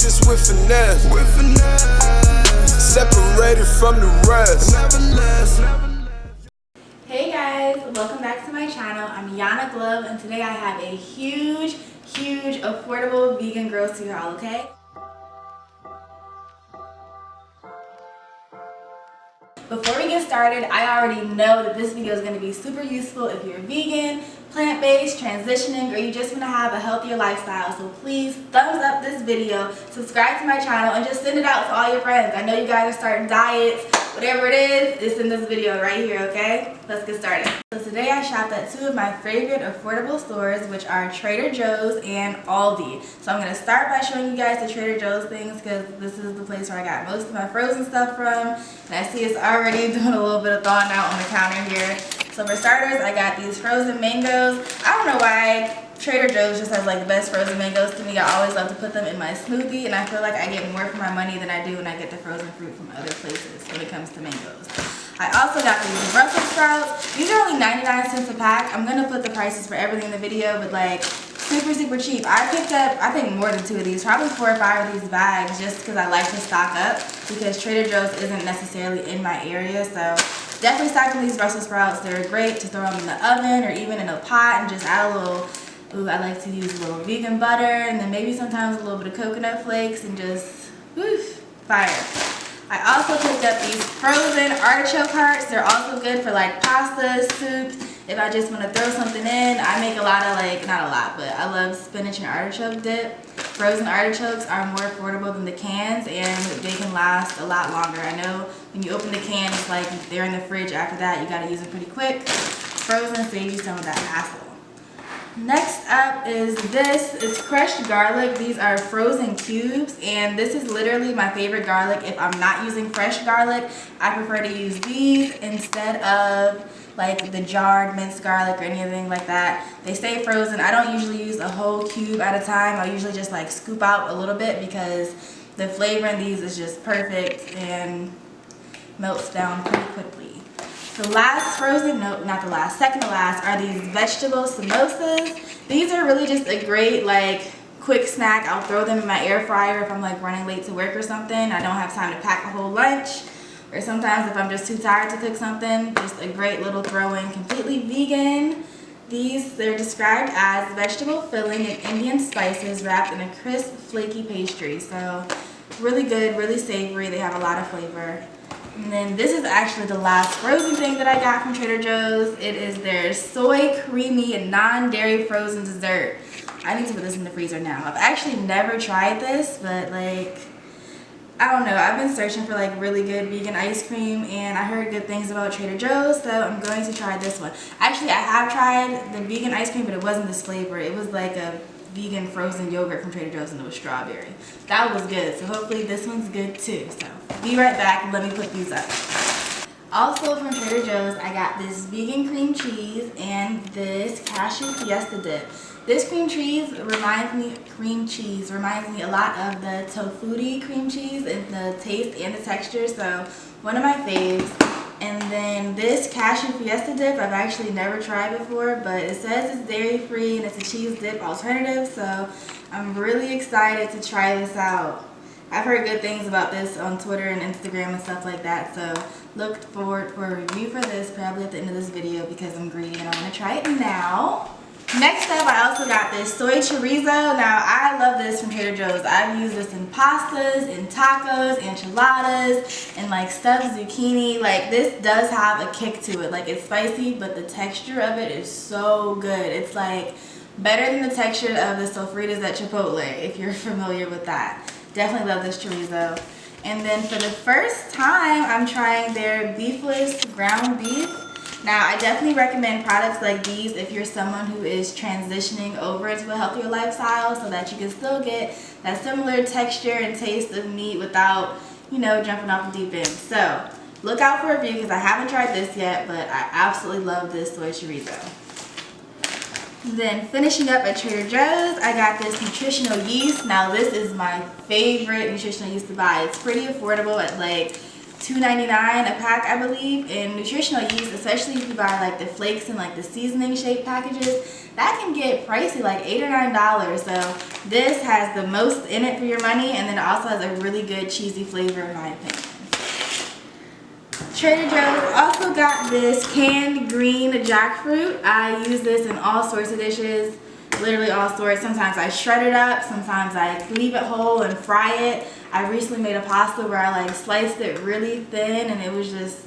just with finesse. Separated from the rest. Hey guys, welcome back to my channel. I'm Yana Glove, and today I have a huge affordable vegan grocery haul, okay? Before we get started, I already know that this video is going to be super useful if you're vegan, plant-based, transitioning, or you just want to have a healthier lifestyle. So please thumbs up this video, subscribe to my channel, and just send it out to all your friends. I know you guys are starting diets, whatever it is, it's in this video right here, okay? Let's get started. So today I shopped at two of my favorite affordable stores, which are Trader Joe's and Aldi. So I'm going to start by showing you guys the Trader Joe's things because this is the place where I got most of my frozen stuff from. And I see it's already doing a little bit of thawing out on the counter here. So for starters, I got these frozen mangoes. I don't know why Trader Joe's just has like the best frozen mangoes to me. I always love to put them in my smoothie, and I feel like I get more for my money than I do when I get the frozen fruit from other places when it comes to mangoes. I also got these Brussels sprouts. These are only 99 cents a pack. I'm gonna put the prices for everything in the video, but like super cheap. I picked up, I think, more than two of these, probably 4 or 5 of these bags, just because I like to stock up, because Trader Joe's isn't necessarily in my area. So definitely stocking these Brussels sprouts. They're great to throw them in the oven or even in a pot and just add a little, ooh, I like to use a little vegan butter and then maybe sometimes a little bit of coconut flakes and just, woof, fire. I also picked up these frozen artichoke hearts. They're also good for like pastas, soups. If I just want to throw something in, I make a lot of like, not a lot, but I love spinach and artichoke dip. Frozen artichokes are more affordable than the cans, and they can last a lot longer. I know when you open the can, it's like they're in the fridge after that. You got to use them pretty quick. Frozen saves you some of that hassle. Next up is this. It's crushed garlic. These are frozen cubes, and this is literally my favorite garlic. If I'm not using fresh garlic, I prefer to use these instead of like the jarred minced garlic or anything like that. They stay frozen. I don't usually use a whole cube at a time. I usually just like scoop out a little bit because the flavor in these is just perfect and melts down pretty quickly. The last frozen, no, not the last, second to last, are these vegetable samosas. These are really just a great like quick snack. I'll throw them in my air fryer if I'm like running late to work or something. I don't have time to pack a whole lunch. Or sometimes if I'm just too tired to cook something, just a great little throw-in, completely vegan. They're described as vegetable filling and Indian spices wrapped in a crisp, flaky pastry. So really good, really savory. They have a lot of flavor. And then this is actually the last frozen thing that I got from Trader Joe's. It is their soy creamy and non-dairy frozen dessert. I need to put this in the freezer now. I've actually never tried this, but like, I don't know. I've been searching for like really good vegan ice cream, and I heard good things about Trader Joe's, so I'm going to try this one. Actually, I have tried the vegan ice cream, but it wasn't this flavor. It was like a vegan frozen yogurt from Trader Joe's, and it was strawberry. That was good, so hopefully this one's good too. So be right back and let me put these up. Also from Trader Joe's, I got this vegan cream cheese and this cashew fiesta dip. This cream cheese reminds me a lot of the tofutti cream cheese in the taste and the texture, so one of my faves. And then this cashew fiesta dip, I've actually never tried before, but it says it's dairy free and it's a cheese dip alternative, so I'm really excited to try this out. I've heard good things about this on Twitter and Instagram and stuff like that, so look forward for a review for this probably at the end of this video because I'm greedy and I want to try it now. Next up, I also got this soy chorizo. Now, I love this from Trader Joe's. I've used this in pastas, in tacos, enchiladas, and like stuffed zucchini. Like, this does have a kick to it. Like, it's spicy, but the texture of it is so good. It's like better than the texture of the sofritas at Chipotle, if you're familiar with that. Definitely love this chorizo. And then for the first time, I'm trying their beefless ground beef. Now, I definitely recommend products like these if you're someone who is transitioning over into a healthier lifestyle so that you can still get that similar texture and taste of meat without, you know, jumping off the deep end. So, look out for a review because I haven't tried this yet, but I absolutely love this soy chorizo. Then finishing up at Trader Joe's, I got this nutritional yeast. Now, this is my favorite nutritional yeast to buy. It's pretty affordable at like $2.99 a pack, I believe. And nutritional yeast, especially if you buy like the flakes and like the seasoning shaped packages, that can get pricey, like $8 or $9. So this has the most in it for your money, and then it also has a really good cheesy flavor in my opinion. Trader Joe's also got this canned green jackfruit. I use this in all sorts of dishes, literally all sorts. Sometimes I shred it up, sometimes I leave it whole and fry it. I recently made a pasta where I like sliced it really thin and it was just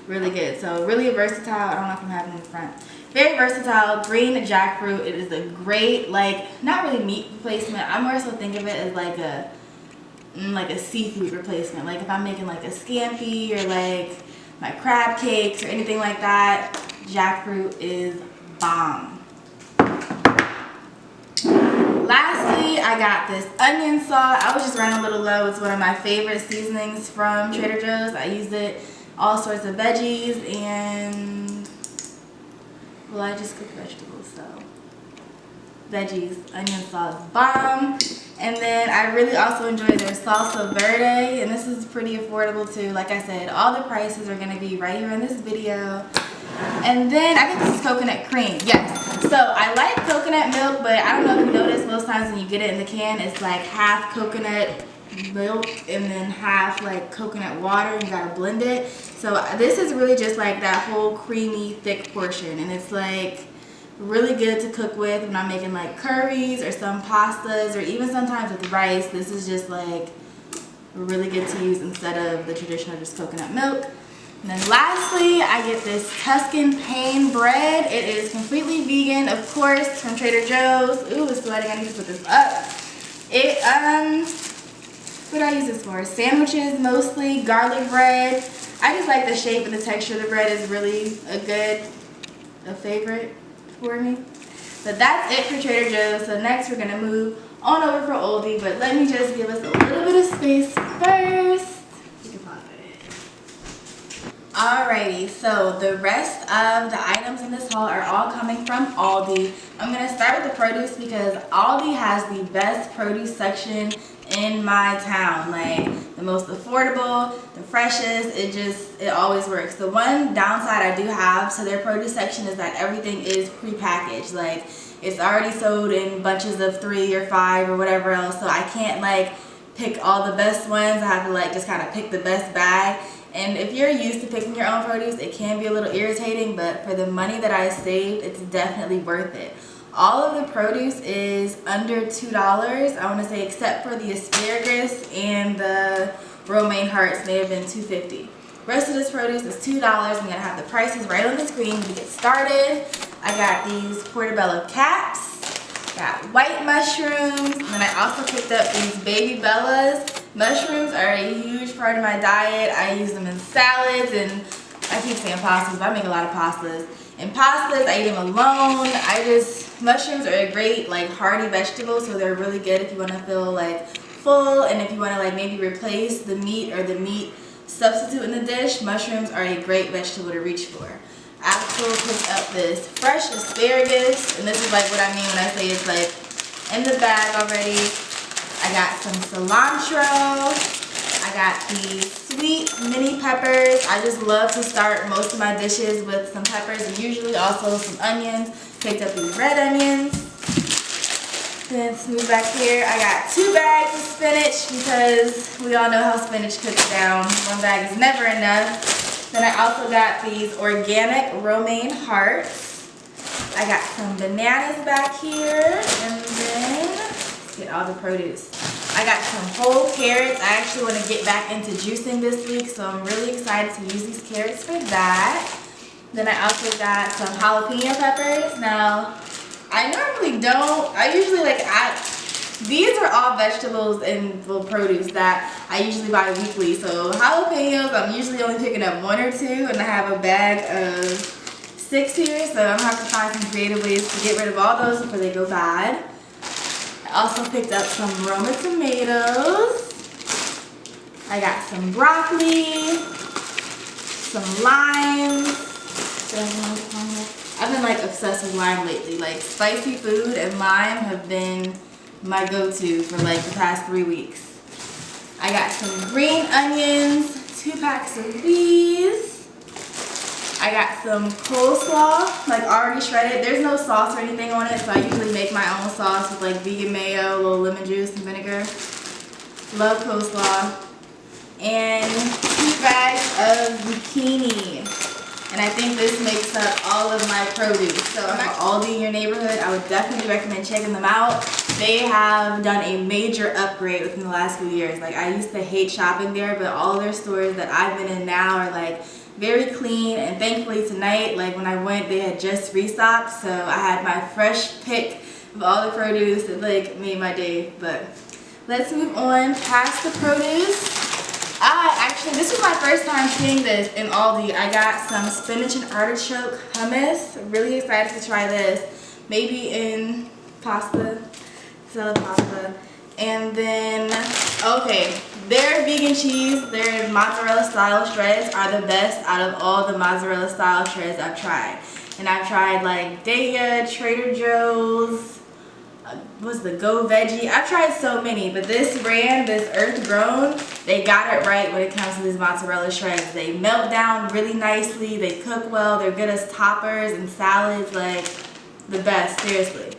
really good. So really versatile. I don't know if I'm having it in the front. Very versatile green jackfruit. It is a great, like, not really meat replacement. I more so think of it as like a seafood replacement. Like if I'm making like a scampi or like my crab cakes or anything like that, jackfruit is bomb. Lastly, I got this onion salt. I was just running a little low. It's one of my favorite seasonings from Trader Joe's. I use it all sorts of veggies and, well, I just cook vegetables, so veggies, onion salt is bomb. And then I really also enjoy their salsa verde, and this is pretty affordable too. Like I said, all the prices are going to be right here in this video. And then I think this is coconut cream. Yes. So I like coconut milk, but I don't know if you notice, most times when you get it in the can, it's like half coconut milk and then half like coconut water, and you gotta blend it. So this is really just like that whole creamy thick portion, and it's like really good to cook with when I'm making like curries or some pastas or even sometimes with rice. This is just like really good to use instead of the traditional just coconut milk. And then lastly, I get this Tuscan Pain bread. It is completely vegan, of course, from Trader Joe's. Ooh, it's sweating. I need to put this up. It, what do I use this for? Sandwiches mostly, garlic bread. I just like the shape and the texture of the bread is really a favorite for me. But that's it for Trader Joe's. So next we're gonna move on over for Oldie, but let me just give us a little bit of space first. You can pause it. Alrighty, so the rest of the items in this haul are all coming from Aldi. I'm gonna start with the produce because Aldi has the best produce section in my town. Like the most affordable, the freshest, it always works. The one downside I do have to their produce section is that everything is pre-packaged. Like it's already sold in bunches of 3 or 5 or whatever else, so I can't like pick all the best ones. I have to like just kind of pick the best bag. And if you're used to picking your own produce, it can be a little irritating, but for the money that I saved, it's definitely worth it. All of the produce is under $2, I want to say, except for the asparagus and the romaine hearts may have been $2.50. Rest of this produce is $2. I'm going to have the prices right on the screen to get started. I got these portobello caps, got white mushrooms, and then I also picked up these baby bellas. Mushrooms are a huge part of my diet. I use them in salads, and I keep saying pastas, but I make a lot of pastas. In pastas, I eat them alone. Mushrooms are a great like hearty vegetable, so they're really good if you want to feel like full, and if you want to like maybe replace the meat or the meat substitute in the dish, mushrooms are a great vegetable to reach for. I also picked up this fresh asparagus, and this is like what I mean when I say it's like in the bag already. I got some cilantro. I got these sweet mini peppers. I just love to start most of my dishes with some peppers and usually also some onions. Picked up these red onions. Then let's move back here. I got 2 bags of spinach because we all know how spinach cooks down. 1 bag is never enough. Then I also got these organic romaine hearts. I got some bananas back here. And then let's get all the produce. I got some whole carrots. I actually want to get back into juicing this week, so I'm really excited to use these carrots for that. Then I also got some jalapeno peppers. Now, I normally don't. I usually these are all vegetables and produce that I usually buy weekly. So jalapenos, I'm usually only picking up 1 or 2, and I have a bag of 6 here. So I'm gonna have to find some creative ways to get rid of all those before they go bad. I also picked up some Roma tomatoes. I got some broccoli, some limes. I've been like obsessed with lime lately. Like spicy food and lime have been my go-to for like the past 3 weeks. I got some green onions, 2 packs of these. I got some coleslaw, like already shredded. There's no sauce or anything on it, so I usually make my own sauce with like vegan mayo, a little lemon juice and vinegar. Love coleslaw. And 2 bags of zucchini. And I think this makes up all of my produce. So I'm at Aldi in your neighborhood. I would definitely recommend checking them out. They have done a major upgrade within the last few years. Like, I used to hate shopping there, but all their stores that I've been in now are like very clean. And thankfully tonight, like when I went, they had just restocked. So I had my fresh pick of all the produce. It like made my day. But let's move on past the produce. Actually, this was my first time seeing this in Aldi. I got some spinach and artichoke hummus. Really excited to try this. Maybe in pasta, salad pasta. And then, okay, their vegan cheese, their mozzarella style shreds are the best out of all the mozzarella style shreds I've tried. And I've tried like Daya, Trader Joe's, was the Go Veggie. I've tried so many, but this brand, this Earth Grown, they got it right when it comes to these mozzarella shreds. They melt down really nicely, they cook well, they're good as toppers and salads, like the best, seriously.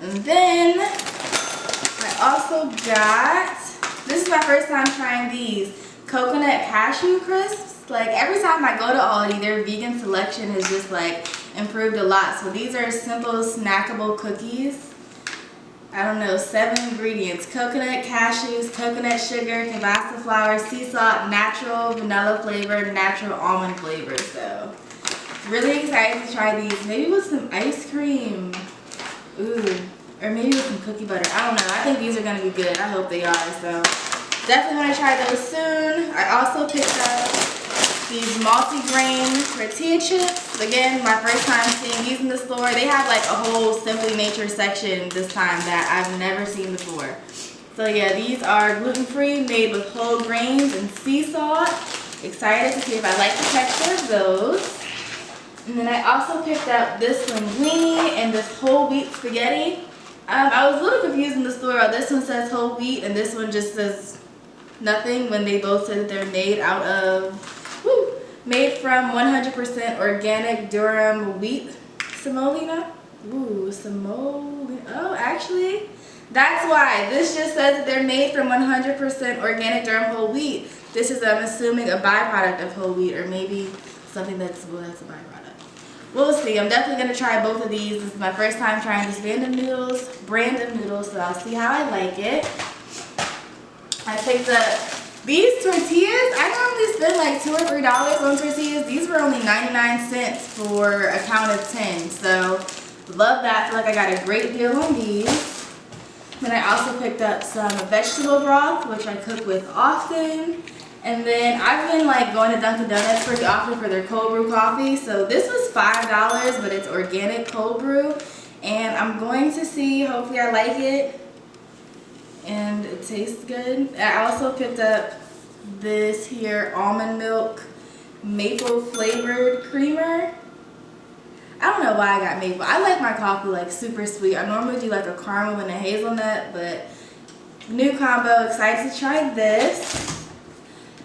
And then I also got, this is my first time trying these coconut cashew crisps. Like every time I go to Aldi, their vegan selection has just like improved a lot. So these are simple snackable cookies. I don't know, 7 ingredients: coconut, cashews, coconut sugar, tabasco flour, sea salt, natural vanilla flavor, natural almond flavor. So really excited to try these. Maybe with some ice cream. Ooh, or maybe with some cookie butter. I don't know. I think these are gonna be good. I hope they are. So definitely want to try those soon. I also picked up these multi-grain tortilla chips. Again, my first time seeing these in the store. They have like a whole Simply Nature section this time that I've never seen before. So yeah, these are gluten-free, made with whole grains and sea salt. Excited to see if I like the texture of those. And then I also picked up this linguine and this whole wheat spaghetti. I was a little confused in the store. This one says whole wheat and this one just says nothing, when they both say that they're made out of made from 100% organic Durham wheat semolina. Ooh, semolina. Oh, actually, that's why. This just says that they're made from 100% organic Durham whole wheat. This is, I'm assuming, a byproduct of whole wheat, or maybe something that's, well, that's a byproduct. We'll see. I'm definitely going to try both of these. This is my first time trying this brand of noodles, so I'll see how I like it. I picked up these tortillas. I normally spend like $2 or $3 on tortillas. These were only 99 cents for a count of 10. So love that. I feel like I got a great deal on these. Then I also picked up some vegetable broth, which I cook with often. And then I've been like going to Dunkin' Donuts pretty often for their cold brew coffee. So this was $5, but it's organic cold brew. And I'm going to see, hopefully I like it. And it tastes good. I also picked up this here almond milk maple flavored creamer. I don't know why I got maple. I like my coffee like super sweet. I normally do like a caramel and a hazelnut, but new combo. Excited to try this.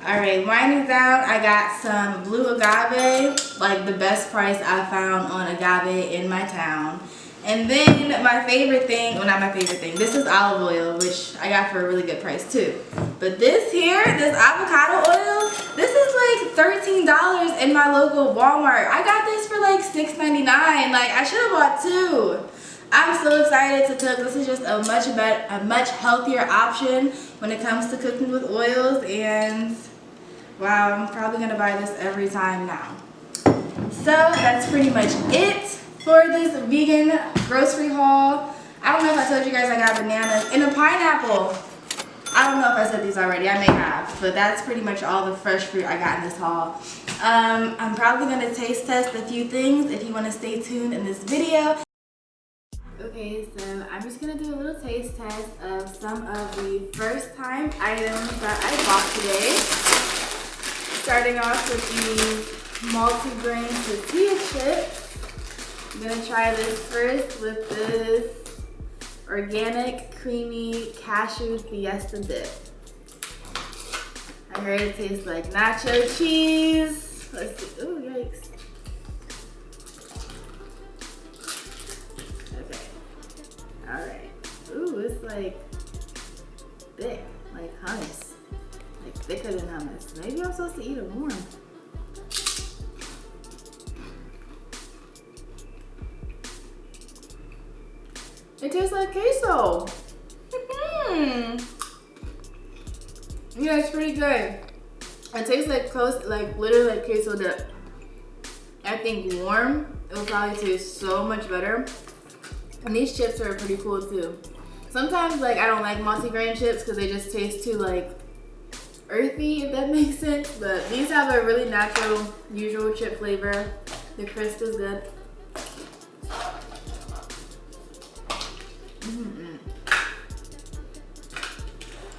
Alright, winding down, I got some blue agave, like the best price I found on agave in my town. And then my favorite thing, well not my favorite thing, this is olive oil, which I got for a really good price too. But this here, this avocado oil, this is like $13 in my local Walmart. I got this for like $6.99. Like I should have bought 2. I'm so excited to cook. This is just a much healthier option when it comes to cooking with oils, and wow, I'm probably gonna buy this every time now. So that's pretty much it for this vegan grocery haul. I don't know if I told you guys I got bananas and a pineapple. I don't know if I said these already. I may have, but that's pretty much all the fresh fruit I got in this haul. I'm probably gonna taste test a few things if you want to stay tuned in this video. Okay, so I'm just gonna do a little taste test of some of the first time items that I bought today. Starting off with the multi-grain tortilla chips. I'm gonna try this first with this organic creamy cashew fiesta dip. I heard it tastes like nacho cheese. Let's see. Ooh, yikes. Okay. Alright. Ooh, it's like thick, like hummus. Like thicker than hummus. Maybe I'm supposed to eat it warm. It tastes like queso. Yeah, it's pretty good. It tastes like close, like literally like queso dip. I think warm, it will probably taste so much better. And these chips are pretty cool too. Sometimes like I don't like multi-grain chips because they just taste too like earthy, if that makes sense. But these have a really natural, usual chip flavor. The crisp is good.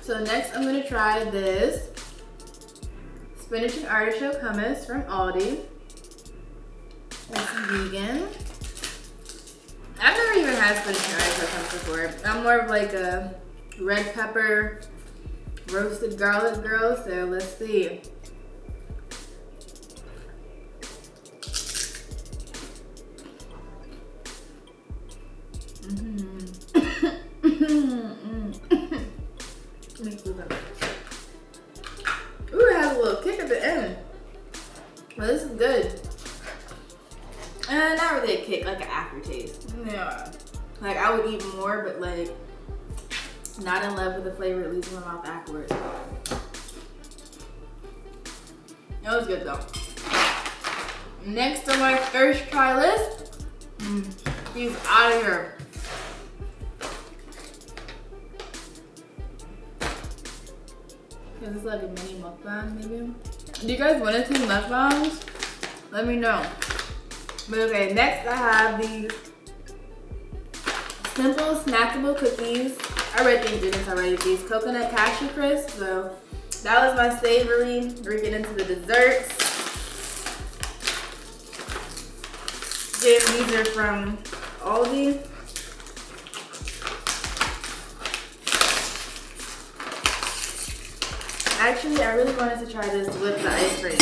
So next I'm gonna try this spinach and artichoke hummus from Aldi. It's vegan. I've never even had spinach and artichoke hummus before. I'm more of like a red pepper, roasted garlic girl, so let's see. Ooh, it has a little kick at the end. Well, this is good. Not really a kick, like an aftertaste. Yeah. Like I would eat more, but like not in love with the flavor. It leaves in my mouth afterwards. It was good though. Next on my first try list, he's out of here. Is this like a mini mukbang maybe? Do you guys want to see mukbangs? Let me know. But okay, next I have these simple snackable cookies. I read the ingredients already. These coconut cashew crisps. So that was my savory. We're getting into the desserts. Again, these are from Aldi. Actually, I really wanted to try this with the ice cream.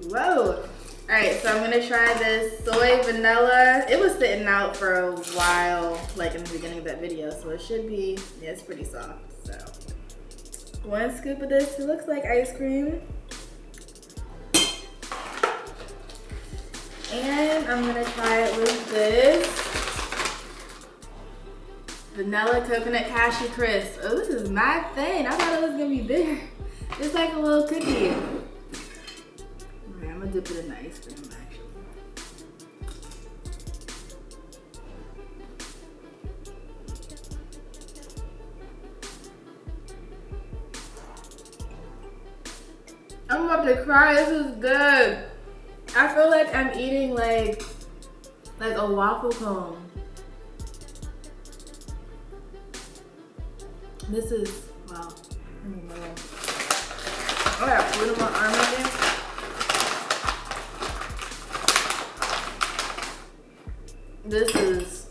Whoa. Alright, so I'm going to try this soy vanilla. It was sitting out for a while, like in the beginning of that video, so it should be, yeah, it's pretty soft. So, one scoop of this. It looks like ice cream. And I'm going to try it with this vanilla coconut cashew crisp. Oh, this is my thing. I thought it was going to be bigger. It's like a little cookie. Okay, I'm gonna dip it in the ice cream actually. I'm about to cry. This is good. I feel like I'm eating like a waffle cone. This is, wow. I got food in my arm again. This is,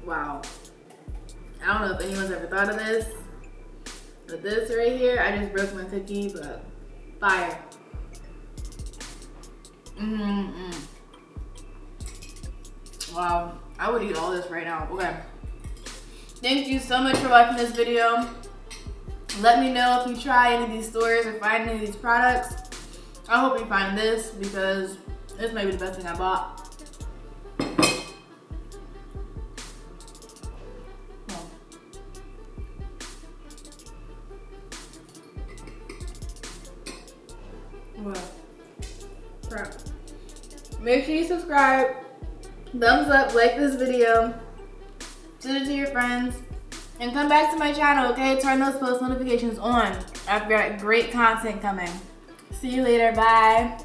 wow. I don't know if anyone's ever thought of this, but this right here, I just broke my cookie, but fire. Wow, I would eat all this right now. Okay. Thank you so much for watching this video. Let me know if you try any of these stores or find any of these products. I hope you find this because this may be the best thing I bought. Make sure you subscribe, thumbs up, like this video, send it to your friends, and come back to my channel, okay? Turn those post notifications on. I've got great content coming. See you later, bye.